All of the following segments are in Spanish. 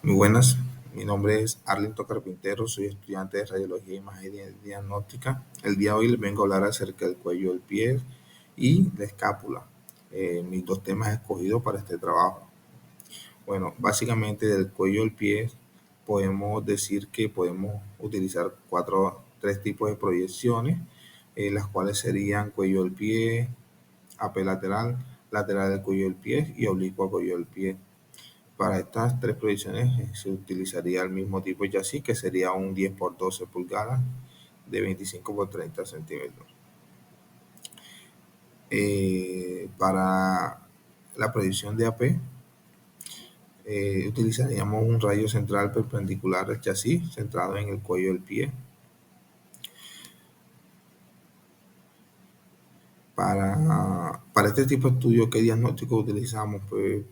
Muy buenas, mi nombre es Arlington Carpintero, soy estudiante de Radiología, Imagen y Diagnóstica. El día de hoy les vengo a hablar acerca del cuello del pie y la escápula, mis dos temas escogidos para este trabajo. Bueno, básicamente del cuello del pie podemos decir que podemos utilizar tres tipos de proyecciones, las cuales serían cuello del pie, AP lateral, lateral del cuello del pie y oblicuo al cuello del pie. Para estas tres proyecciones se utilizaría el mismo tipo de chasis, que sería un 10 por 12 pulgadas de 25 por 30 centímetros. Para la proyección de AP utilizaríamos un rayo central perpendicular al chasis centrado en el cuello del pie. Para este tipo de estudio, ¿qué diagnóstico utilizamos? Pues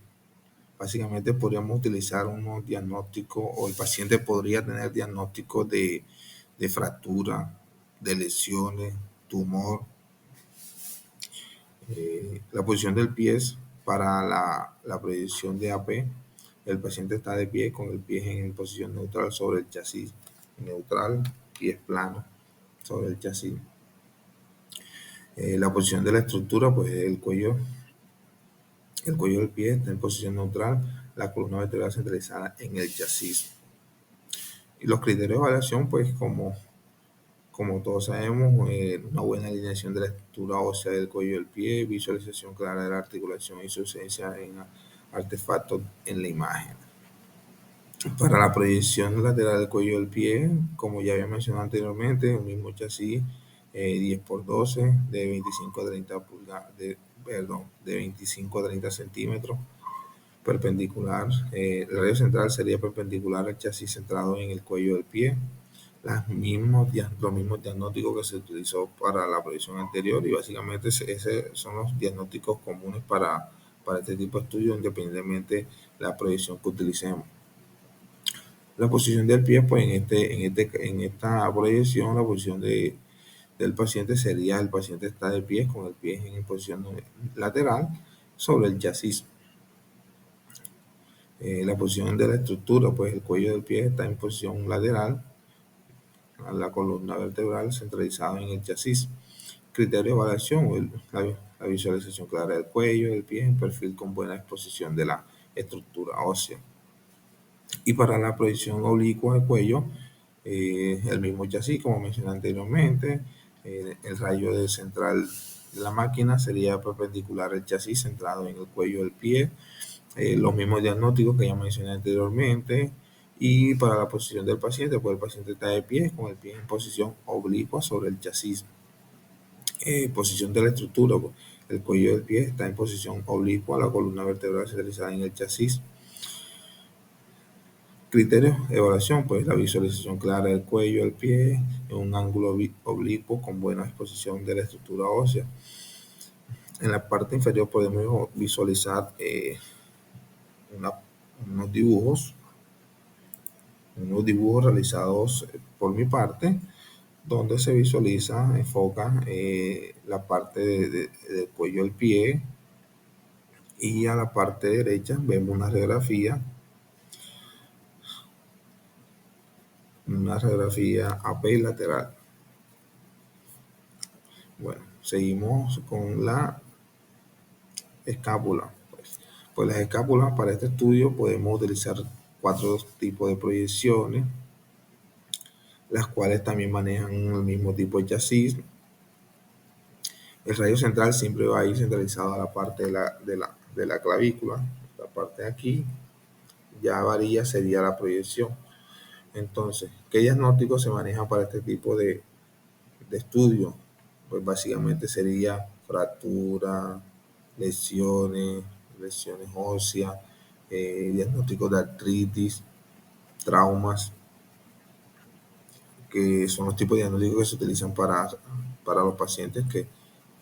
básicamente podríamos utilizar unos diagnósticos, o el paciente podría tener diagnósticos de fractura, de lesiones, tumor. La posición del pie es para la proyección de AP. El paciente está de pie con el pie en posición neutral sobre el chasis. Neutral, pies plano sobre el chasis. La posición de la estructura, pues el cuello del pie está en posición neutral, la columna vertebral centralizada en el chasis. Y los criterios de evaluación, pues como todos sabemos, una buena alineación de la estructura ósea del cuello del pie, visualización clara de la articulación y su ausencia en artefactos en la imagen. Para la proyección lateral del cuello del pie, como ya había mencionado anteriormente, el mismo chasis 10 por 12 de 25 a 30 pulgadas, de 25 a 30 centímetros, perpendicular. El radio central sería perpendicular al chasis centrado en el cuello del pie. Los mismos diagnósticos que se utilizó para la proyección anterior, y básicamente esos son los diagnósticos comunes para este tipo de estudios, independientemente de la proyección que utilicemos. La posición del pie, pues en esta proyección, la posición del paciente sería: el paciente está de pie con el pie en posición lateral sobre el chasis. La posición de la estructura, pues el cuello del pie está en posición lateral a la columna vertebral centralizada en el chasis. Criterio de evaluación: la visualización clara del cuello del pie en perfil con buena exposición de la estructura ósea. Y para la proyección oblicua del cuello, el mismo chasis, como mencioné anteriormente. El rayo de central de la máquina sería perpendicular al chasis centrado en el cuello del pie. Los mismos diagnósticos que ya mencioné anteriormente. Y para la posición del paciente, pues el paciente está de pie con el pie en posición oblicua sobre el chasis. Posición de la estructura, pues el cuello del pie está en posición oblicua, la columna vertebral centralizada en el chasis. Criterios de evaluación, pues la visualización clara del cuello del pie en un ángulo oblicuo con buena exposición de la estructura ósea. En la parte inferior podemos visualizar unos dibujos realizados por mi parte, donde se visualiza, enfoca la parte del cuello del pie, y a la parte derecha vemos una radiografía AP lateral. Bueno, seguimos con la escápula. Pues las escápulas para este estudio podemos utilizar 4 tipos de proyecciones, las cuales también manejan el mismo tipo de chasis. El rayo central siempre va a ir centralizado a la parte de la clavícula. La parte de aquí ya varía, sería la proyección. Entonces, ¿qué diagnóstico se maneja para este tipo de estudio? Pues básicamente sería fractura, lesiones óseas, diagnósticos de artritis, traumas, que son los tipos de diagnósticos que se utilizan para los pacientes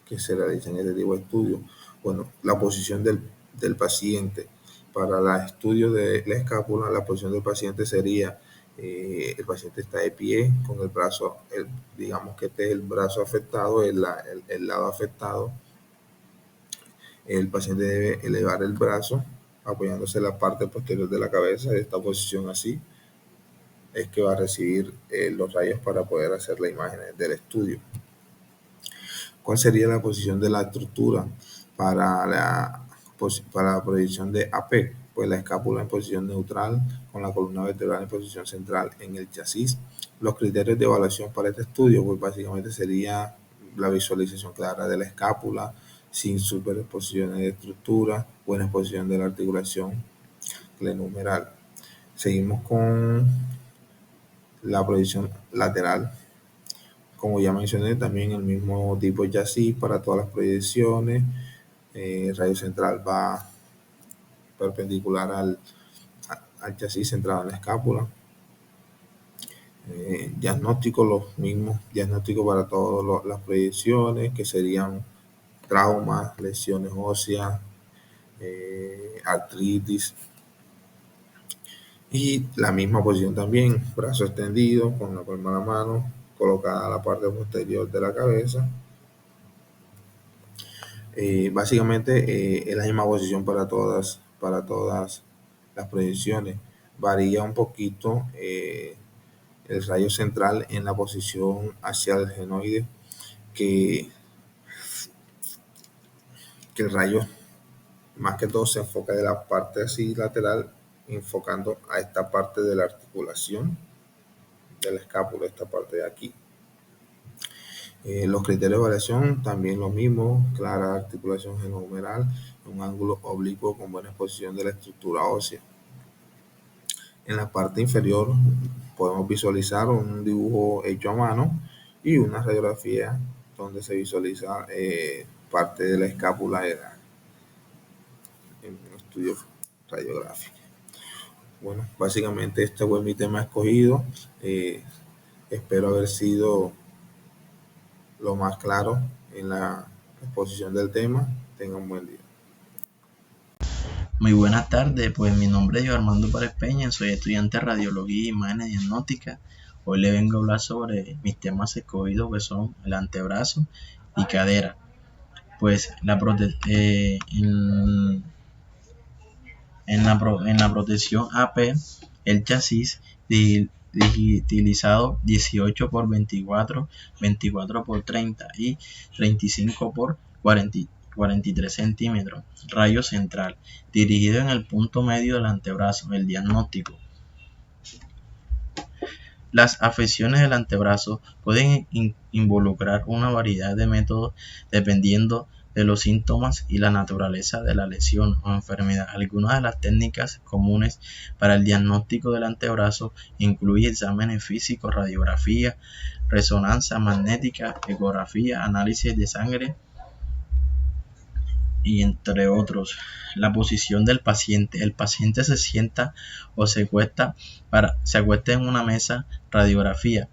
que se realizan este tipo de estudio. Bueno, la posición del paciente. Para el estudio de la escápula, la posición del paciente sería: el paciente está de pie con el brazo, digamos que este es el brazo afectado, el lado afectado. El paciente debe elevar el brazo apoyándose en la parte posterior de la cabeza. De esta posición así es que va a recibir los rayos para poder hacer la imagen del estudio. ¿Cuál sería la posición de la estructura para la proyección de AP? Pues la escápula en posición neutral, con la columna vertebral en posición central en el chasis. Los criterios de evaluación para este estudio, pues básicamente sería la visualización clara de la escápula, sin superposiciones de estructura, buena exposición de la articulación glenohumeral. Seguimos con la proyección lateral. Como ya mencioné, también el mismo tipo de chasis para todas las proyecciones. El rayo central va perpendicular al chasis centrado en la escápula. Diagnóstico, los mismos diagnósticos para todas las proyecciones, que serían traumas, lesiones óseas, artritis. Y la misma posición también, brazo extendido con la palma de la mano colocada a la parte posterior de la cabeza. Básicamente es la misma posición para todas las proyecciones. Varía un poquito el rayo central en la posición hacia el genoide, que el rayo más que todo se enfoca de la parte así lateral, enfocando a esta parte de la articulación de la escápula, esta parte de aquí. Los criterios de variación también lo mismo: clara articulación genohumeral, un ángulo oblicuo con buena exposición de la estructura ósea. En la parte inferior podemos visualizar un dibujo hecho a mano y una radiografía donde se visualiza parte de la escápula en un estudio radiográfico. Bueno, básicamente este fue mi tema escogido. Espero haber sido lo más claro en la exposición del tema. Tengan un buen día. Muy buenas tardes, pues mi nombre es Armando Párez Peña, soy estudiante de Radiología y Imágenes Diagnósticas. Hoy le vengo a hablar sobre mis temas escogidos, que son el antebrazo y cadera. Pues en la protección AP, el chasis digitalizado 18 por 24, 24 por 30 y 35 por 43 centímetros. Rayo central, dirigido en el punto medio del antebrazo. El diagnóstico. Las afecciones del antebrazo pueden involucrar una variedad de métodos dependiendo de los síntomas y la naturaleza de la lesión o enfermedad. Algunas de las técnicas comunes para el diagnóstico del antebrazo incluyen exámenes físicos, radiografía, resonancia magnética, ecografía, análisis de sangre y entre otros. La posición del paciente. El paciente se sienta o se acuesta en una mesa radiográfica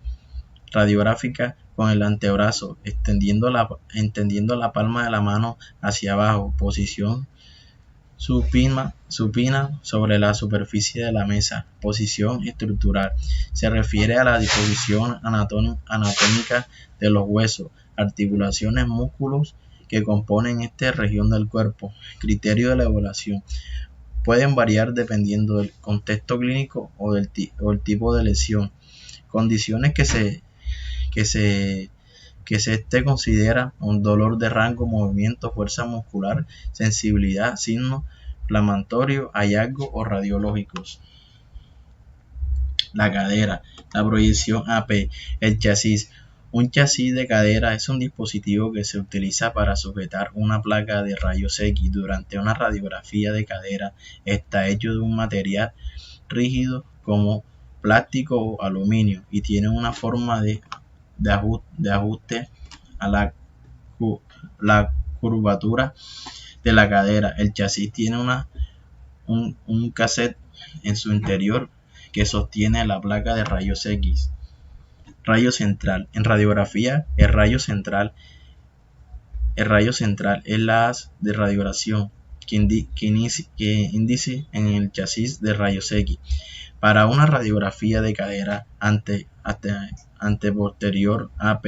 con el antebrazo entendiendo la palma de la mano hacia abajo. Posición supina sobre la superficie de la mesa. Posición estructural. Se refiere a la disposición anatómica de los huesos, articulaciones, músculos que componen esta región del cuerpo. Criterio de la evaluación. Pueden variar dependiendo del contexto clínico o el tipo de lesión. Condiciones que se considera un dolor de rango, movimiento, fuerza muscular, sensibilidad, signos inflamatorios, hallazgos o radiológicos. La cadera, la proyección AP, el chasis. Un chasis de cadera es un dispositivo que se utiliza para sujetar una placa de rayos X. Durante una radiografía de cadera está hecho de un material rígido como plástico o aluminio y tiene una forma de ajuste a la curvatura de la cadera. El chasis tiene un cassette en su interior que sostiene la placa de rayos X. Rayo central. En radiografía, el rayo central es la haz de radiografía que índice en el chasis de rayos X. Para una radiografía de cadera anteposterior AP,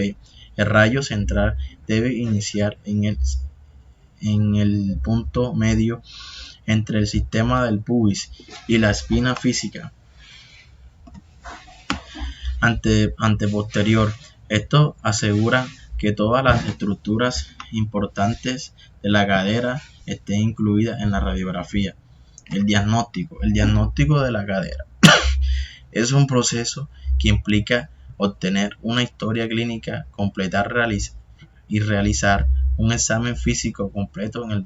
el rayo central debe iniciar en el punto medio entre el sistema del pubis y la espina física anteposterior. Esto asegura que todas las estructuras importantes de la cadera estén incluidas en la radiografía. El diagnóstico de la cadera es un proceso que implica obtener una historia clínica, y realizar un examen físico completo. En el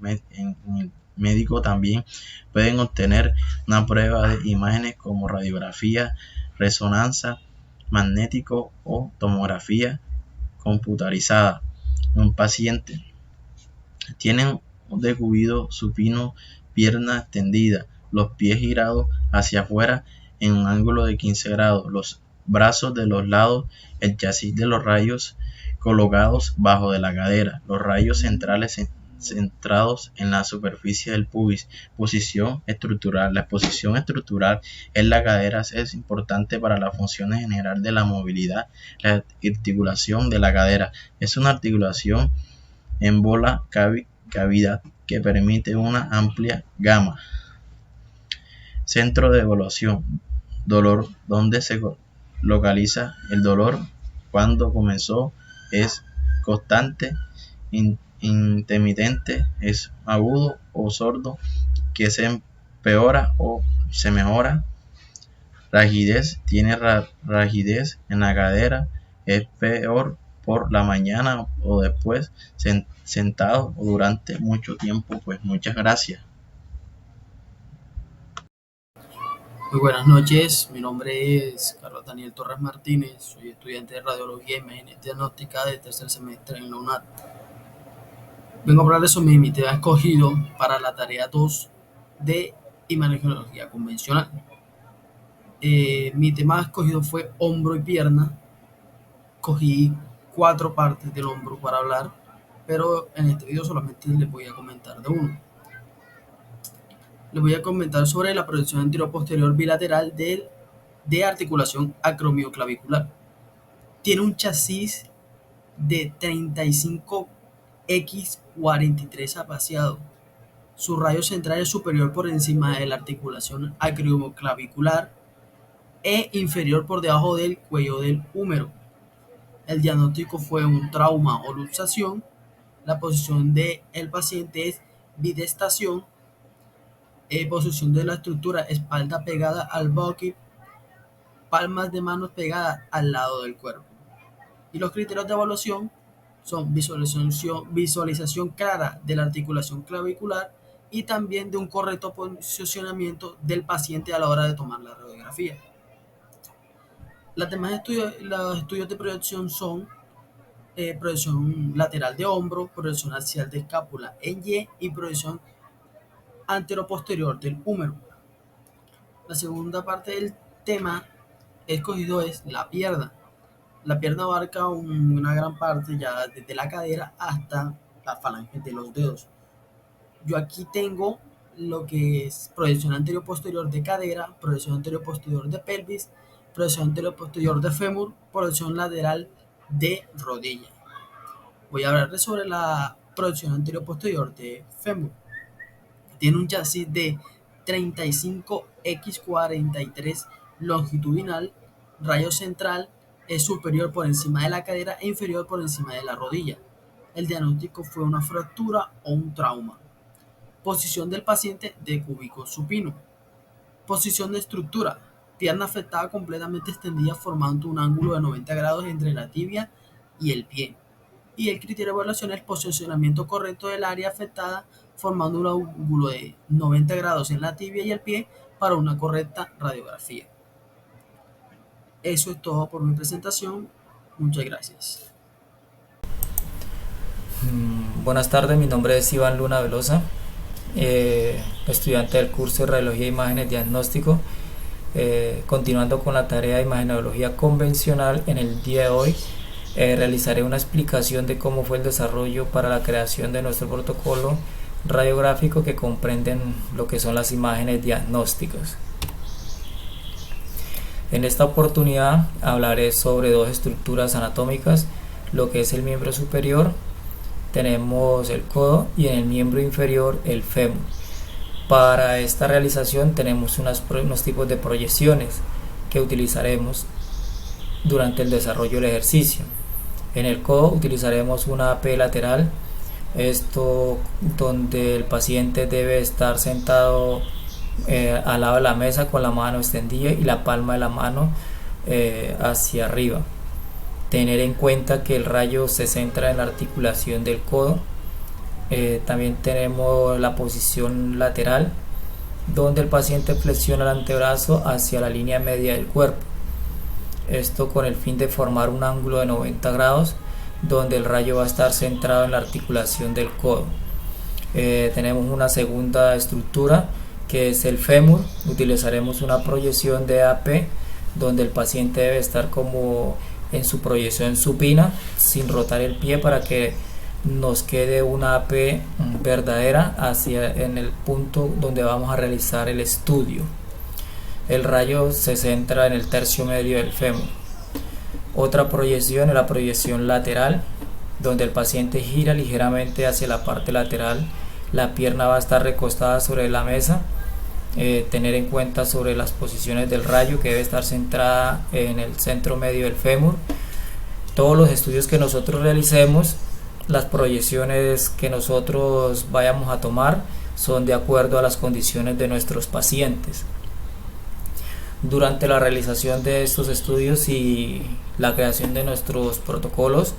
médico también pueden obtener una prueba de imágenes como radiografía, resonancia magnético o tomografía computarizada. Un paciente tiene un decúbito supino, pierna extendida, los pies girados hacia afuera en un ángulo de 15 grados, los brazos de los lados, el chasis de los rayos colocados bajo de la cadera, los rayos centrales centrados en la superficie del pubis. Posición estructural. La posición estructural en la cadera es importante para las funciones general de la movilidad. La articulación de la cadera es una articulación en bola cavidad que permite una amplia gama. Centro de evaluación. Dolor. ¿Dónde se localiza el dolor? ¿Cuándo comenzó? ¿Es constante? Intermitente, es agudo o sordo, que se empeora o se mejora. Rigidez, tiene rigidez en la cadera, es peor por la mañana o después, sentado o durante mucho tiempo. Pues muchas gracias. Muy buenas noches, mi nombre es Carlos Daniel Torres Martínez, soy estudiante de Radiología y Imágenes Diagnósticas de tercer semestre en la UNAD. Vengo a hablarles sobre mi tema escogido para la tarea 2 de Imagenología Convencional. Mi tema escogido fue hombro y pierna. Cogí 4 partes del hombro para hablar, pero en este video solamente les voy a comentar de uno. Les voy a comentar sobre la proyección anterior-posterior bilateral de articulación acromioclavicular. Tiene un chasis de 35x43 apaciado. Su radio central es superior por encima de la articulación acromioclavicular e inferior por debajo del cuello del húmero. El diagnóstico fue un trauma o luxación. La posición del paciente es bidestación. Posición de la estructura, espalda pegada al bucket, palmas de manos pegadas al lado del cuerpo. Y los criterios de evaluación son visualización clara de la articulación clavicular y también de un correcto posicionamiento del paciente a la hora de tomar la radiografía. Los estudios de proyección son proyección lateral de hombro, proyección axial de escápula en Y y proyección anteroposterior del húmero. La segunda parte del tema escogido es la pierna. La pierna abarca una gran parte ya desde la cadera hasta la falange de los dedos. Yo aquí tengo lo que es proyección anterior-posterior de cadera, proyección anterior-posterior de pelvis, proyección anterior-posterior de fémur, proyección lateral de rodilla. Voy a hablarles sobre la proyección anterior-posterior de fémur. Tiene un chasis de 35x43 longitudinal, rayo central es superior por encima de la cadera e inferior por encima de la rodilla. El diagnóstico fue una fractura o un trauma. Posición del paciente de cúbito supino. Posición de estructura. Pierna afectada completamente extendida formando un ángulo de 90 grados entre la tibia y el pie. Y el criterio de evaluación es el posicionamiento correcto del área afectada formando un ángulo de 90 grados en la tibia y el pie para una correcta radiografía. Eso es todo por mi presentación. Muchas gracias. Buenas tardes, mi nombre es Iván Luna Velosa, estudiante del curso de Radiología e Imágenes Diagnóstico. Continuando con la tarea de Imagenología Convencional, en el día de hoy realizaré una explicación de cómo fue el desarrollo para la creación de nuestro protocolo radiográfico que comprenden lo que son las imágenes diagnósticas. En esta oportunidad hablaré sobre 2 estructuras anatómicas, lo que es el miembro superior, tenemos el codo, y en el miembro inferior el fémur. Para esta realización tenemos unos tipos de proyecciones que utilizaremos durante el desarrollo del ejercicio. En el codo utilizaremos una AP lateral, esto donde el paciente debe estar sentado al lado de la mesa con la mano extendida y la palma de la mano hacia arriba. Tener en cuenta que el rayo se centra en la articulación del codo. También tenemos la posición lateral, donde el paciente flexiona el antebrazo hacia la línea media del cuerpo. Esto con el fin de formar un ángulo de 90 grados, donde el rayo va a estar centrado en la articulación del codo. Tenemos una segunda estructura que es el fémur. Utilizaremos una proyección de AP, donde el paciente debe estar como en su proyección supina, sin rotar el pie, para que nos quede una AP verdadera en el punto donde vamos a realizar el estudio. El rayo se centra en el tercio medio del fémur. Otra proyección es la proyección lateral, donde el paciente gira ligeramente hacia la parte lateral. La pierna va a estar recostada sobre la mesa. Tener en cuenta sobre las posiciones del rayo, que debe estar centrada en el centro medio del fémur. Todos los estudios que nosotros realicemos, las proyecciones que nosotros vayamos a tomar, son de acuerdo a las condiciones de nuestros pacientes. Durante la realización de estos estudios y la creación de nuestros protocolos,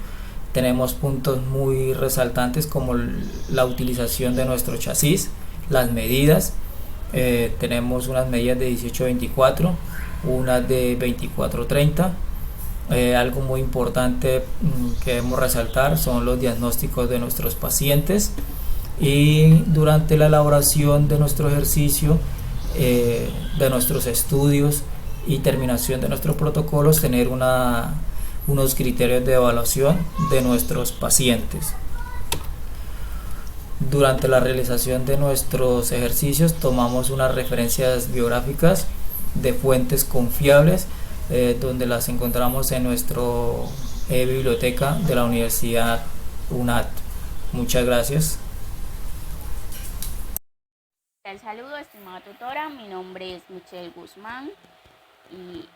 tenemos puntos muy resaltantes como la utilización de nuestro chasis, las medidas. Tenemos unas medidas de 18-24, unas de 24-30. Algo muy importante que debemos resaltar son los diagnósticos de nuestros pacientes, y durante la elaboración de nuestro ejercicio, de nuestros estudios y terminación de nuestros protocolos, tener unos criterios de evaluación de nuestros pacientes. Durante la realización de nuestros ejercicios tomamos unas referencias biográficas de fuentes confiables, donde las encontramos en nuestro biblioteca de la Universidad UNAT. Muchas gracias. El saludo, estimada tutora, mi nombre es Michelle Guzmán y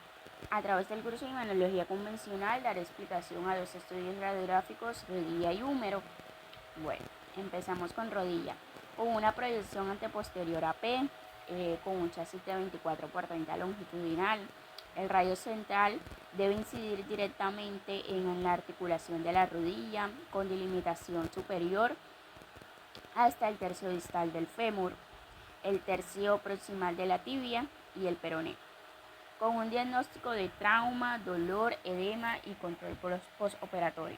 a través del curso de Imanología Convencional daré explicación a los estudios radiográficos rodilla y húmero. Bueno, empezamos con rodilla, con una proyección anteposterior AP, con un chasis de 24x30 longitudinal. El rayo central debe incidir directamente en la articulación de la rodilla, con delimitación superior hasta el tercio distal del fémur, el tercio proximal de la tibia y el peroné, con un diagnóstico de trauma, dolor, edema y control postoperatorio.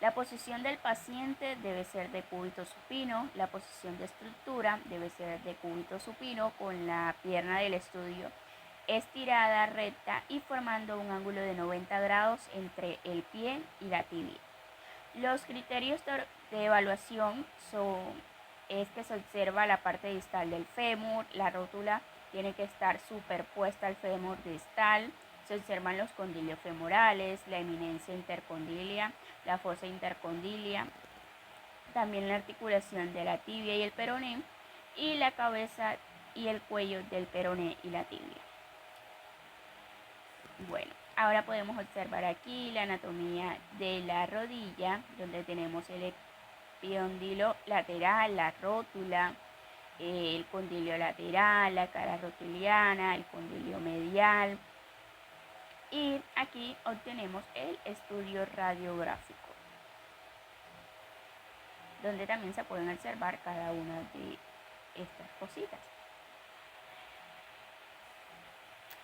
La posición del paciente debe ser de cúbito supino. La posición de estructura debe ser de cúbito supino, con la pierna del estudio estirada, recta y formando un ángulo de 90 grados entre el pie y la tibia. Los criterios de evaluación es que se observa la parte distal del fémur, la rótula tiene que estar superpuesta al fémur distal, se observan los condilios femorales, la eminencia intercondilia, la fosa intercondilia, también la articulación de la tibia y el peroné, y la cabeza y el cuello del peroné y la tibia. Bueno, ahora podemos observar aquí la anatomía de la rodilla, donde tenemos el epicondilo lateral, la rótula, el condilio lateral, la cara rotuliana, el condilio medial, y aquí obtenemos el estudio radiográfico, donde también se pueden observar cada una de estas cositas.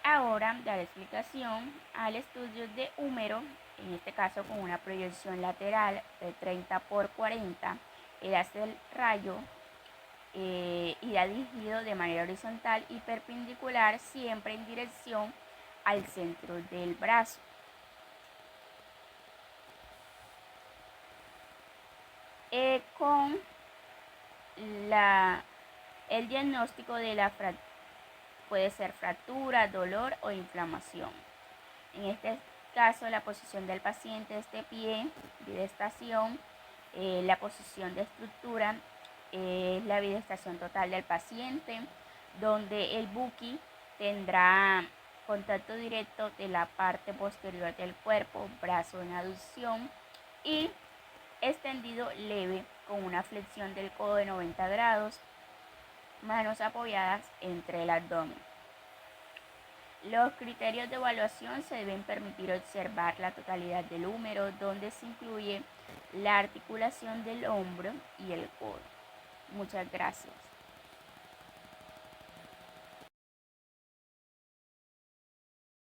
Ahora daré explicación al estudio de húmero, en este caso con una proyección lateral de 30x40. El hace el rayo irá dirigido de manera horizontal y perpendicular, siempre en dirección al centro del brazo. Con el diagnóstico de la fractura. Puede ser fractura, dolor o inflamación. En este caso, la posición del paciente es de pie, bidestación, la posición de estructura es la bidestación total del paciente, donde el buki tendrá contacto directo de la parte posterior del cuerpo, brazo en aducción y extendido leve con una flexión del codo de 90 grados, manos apoyadas entre el abdomen. Los criterios de evaluación se deben permitir observar la totalidad del húmero, donde se incluye la articulación del hombro y el codo. Muchas gracias.